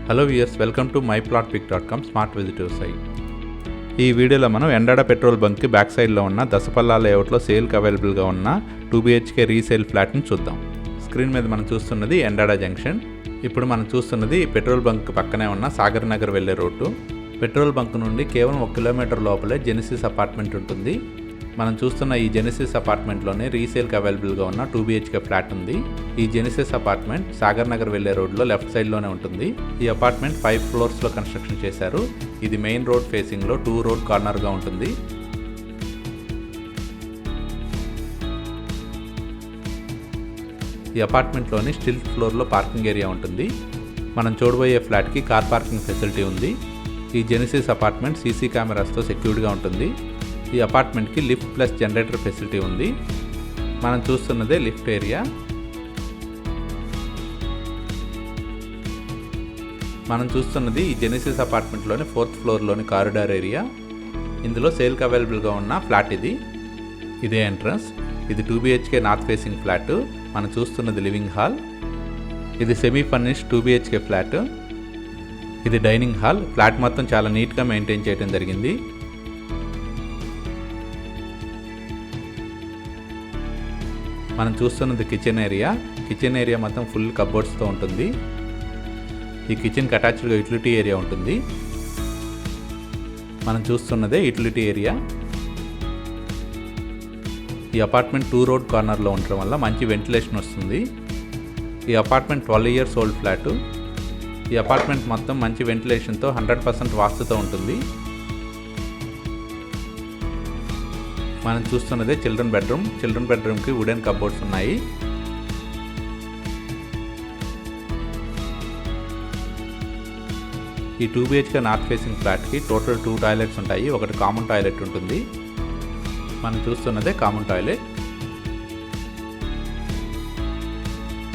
Hello viewers, welcome to myplotpick.com smart విజిటివ్ site. ఈ వీడియోలో మనం ఎండాడ పెట్రోల్ బంక్కి బ్యాక్ సైడ్లో ఉన్న దసపల్లా లేఅవుట్లో సేల్కి అవైలబుల్గా ఉన్న 2 BHK రీసేల్ ఫ్లాట్ని చూద్దాం. స్క్రీన్ మీద మనం చూస్తున్నది ఎండాడ జంక్షన్. ఇప్పుడు మనం చూస్తున్నది పెట్రోల్ బంక్ పక్కనే ఉన్న సాగర్ నగర్ వెళ్ళే రోడ్డు. పెట్రోల్ బంక్ నుండి కేవలం 1 కిలోమీటర్ లోపలే జెనిసిస్ అపార్ట్మెంట్ ఉంటుంది. మనం చూస్తున్న ఈ జెనిసిస్ అపార్ట్మెంట్లోనే రీసేల్కి అవైలబుల్గా ఉన్న 2 BHK ఫ్లాట్ ఉంది. ఈ జెనిసిస్ అపార్ట్మెంట్ సాగర్ నగర్ వెళ్ళే రోడ్లో లెఫ్ట్ సైడ్లోనే ఉంటుంది. ఈ అపార్ట్మెంట్ 5 ఫ్లోర్స్లో కన్స్ట్రక్షన్ చేశారు. ఇది మెయిన్ రోడ్ ఫేసింగ్లో 2 రోడ్ కార్నర్గా ఉంటుంది. ఈ అపార్ట్మెంట్లోని స్టిల్ట్ ఫ్లోర్లో పార్కింగ్ ఏరియా ఉంటుంది. మనం చూడబోయే ఫ్లాట్కి కార్ పార్కింగ్ ఫెసిలిటీ ఉంది. ఈ జెనిసిస్ అపార్ట్మెంట్ సీసీ కెమెరాస్తో సెక్యూర్డ్గా ఉంటుంది. ఈ అపార్ట్మెంట్కి లిఫ్ట్ ప్లస్ జనరేటర్ ఫెసిలిటీ ఉంది. మనం చూస్తున్నదే లిఫ్ట్ ఏరియా. మనం చూస్తున్నది ఈ జెనిసిస్ అపార్ట్మెంట్లోని 4th ఫ్లోర్లోని కారిడార్ ఏరియా. ఇందులో సేల్కి అవైలబుల్గా ఉన్న ఫ్లాట్ ఇది. ఇదే ఎంట్రన్స్. ఇది 2 BHK నార్త్ ఫేసింగ్ ఫ్లాట్. మనం చూస్తున్నది లివింగ్ హాల్. ఇది సెమీ ఫర్నిష్డ్ 2 BHK ఫ్లాట్. ఇది డైనింగ్ హాల్. ఫ్లాట్ మొత్తం చాలా నీట్గా మెయింటైన్ చేయడం జరిగింది. మనం చూస్తున్నది కిచెన్ ఏరియా. కిచెన్ ఏరియా మొత్తం ఫుల్ కబోర్డ్స్తో ఉంటుంది. ఈ కిచెన్కి అటాచ్డ్గా యూటిలిటీ ఏరియా ఉంటుంది. మనం చూస్తున్నదే యూటిలిటీ ఏరియా. ఈ అపార్ట్మెంట్ 2 రోడ్ కార్నర్లో ఉండటం వల్ల మంచి వెంటిలేషన్ వస్తుంది. ఈ అపార్ట్మెంట్ 12 years ఓల్డ్ ఫ్లాటు. ఈ అపార్ట్మెంట్ మొత్తం మంచి వెంటిలేషన్తో 100% వాస్తుతో ఉంటుంది. మనం చూస్తున్నదే చిల్డ్రన్ బెడ్రూమ్. చిల్డ్రన్ బెడ్రూమ్కి వుడెన్ కబోర్డ్స్ ఉన్నాయి. ఈ 2 BHK నార్త్ ఫేసింగ్ ఫ్లాట్కి టోటల్ 2 టాయిలెట్స్ ఉంటాయి. ఒకటి కామన్ టాయిలెట్ ఉంటుంది. మనం చూస్తున్నదే కామన్ టాయిలెట్.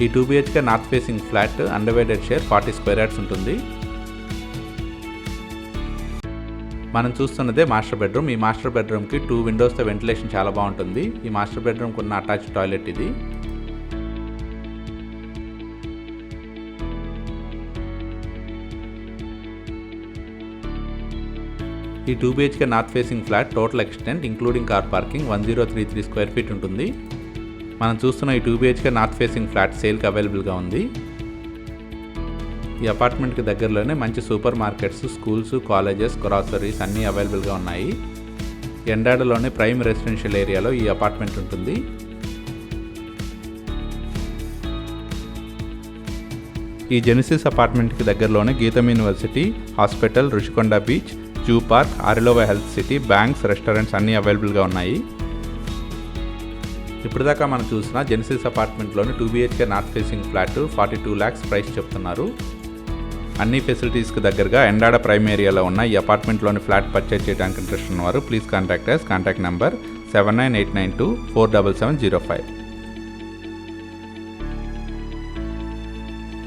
ఈ 2 BHK north facing flat undivided share 40 square yards ఉంటుంది. మనం చూస్తున్నదే మాస్టర్ బెడ్రూమ్. ఈ మాస్టర్ బెడ్రూమ్కి 2 విండోస్తో వెంటిలేషన్ చాలా బాగుంటుంది. ఈ మాస్టర్ బెడ్రూమ్కి ఉన్న అటాచ్డ్ టాయిలెట్ ఇది. ఈ 2 BHK north facing flat total extent including car parking 1033 square feet ఉంటుంది. మనం చూస్తున్న ఈ 2 BHK నార్త్ ఫేసింగ్ ఫ్లాట్ సేల్కి అవైలబుల్గా ఉంది. ఈ అపార్ట్మెంట్కి దగ్గరలోనే మంచి super markets, schools, colleges, groceries అన్నీ అవైలబుల్గా ఉన్నాయి. ఎండాడలోని ప్రైమ్ రెసిడెన్షియల్ ఏరియాలో ఈ అపార్ట్మెంట్ ఉంటుంది. ఈ జెనిసిస్ అపార్ట్మెంట్కి దగ్గరలోనే Gitam university, hospital, Rushikonda beach, zoo park, Arilova health city, banks, restaurants అన్నీ అవైలబుల్గా ఉన్నాయి. ఇప్పుడు దాకా మనం చూసిన జెనిసిస్ అపార్ట్మెంట్లోని 2 BHK north facing flat 42 lakhs price చెప్తున్నారు. అన్ని ఫెసిలిటీస్కి దగ్గరగా ఎండాడ ప్రైమ్ ఏరియాలో ఉన్న ఈ అపార్ట్మెంట్లోని ఫ్లాట్ పర్చేజ్ చేయడానికి ఇంట్రెస్ట్ ఉన్నవారు please contact us. Contact number 7989247705.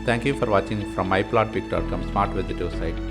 Thank you for watching from myplotpick.com smart విజిటివ్ సైట్.